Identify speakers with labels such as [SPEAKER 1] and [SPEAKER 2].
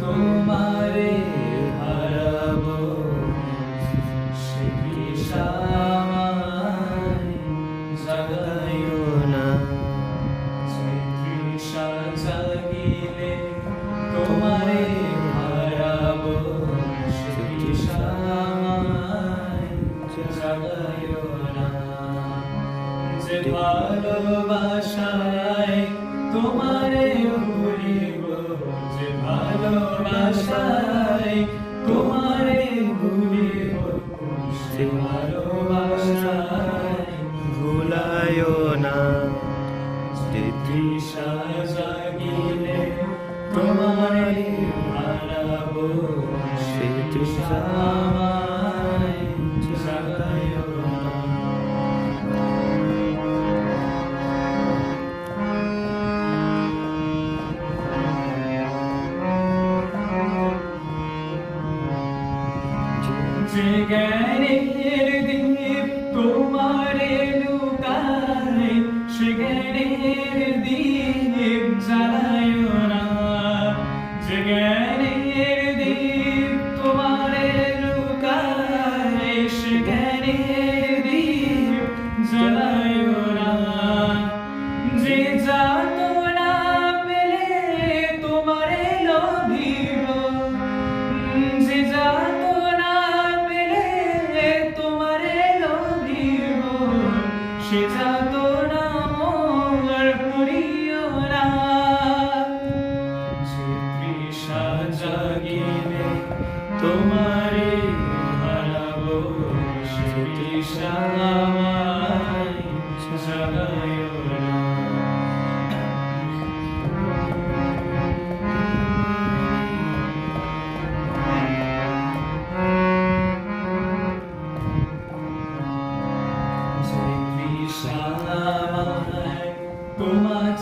[SPEAKER 1] তোমারে হারাবো সে তৃষা আমায় জাগাইও না। যে তৃষা জাগিলে তোমারে হারাবো সে তৃষা আমায় জাগাইও না। যে ভালোবাসায় তোমারে ভুলিব, যে ভালোবাসায় তোমারে ভুলিব, সে ভালোবাসায় ভুলায়ও না। যে তৃষা জাগিলে তোমারে হারাবো সে তৃষা আমায় জাগাইও না। যে জ্ঞানের দীপ তোমারে লুকায়, সে জ্ঞানের দীপ জ্বালায়ও না। যে জ্ঞানের দীপ তোমারে লুকায়, সে জ্ঞানের দীপ জ্বালায়ও না। যে যাতনা পেলে তোমারে লোভিব, যে যাতনা সে যাতনা মোর করিও না। যে তৃষা জাগিলে তোমারে হারাবো সে তৃষা আমায় জাগাইও না। তোমার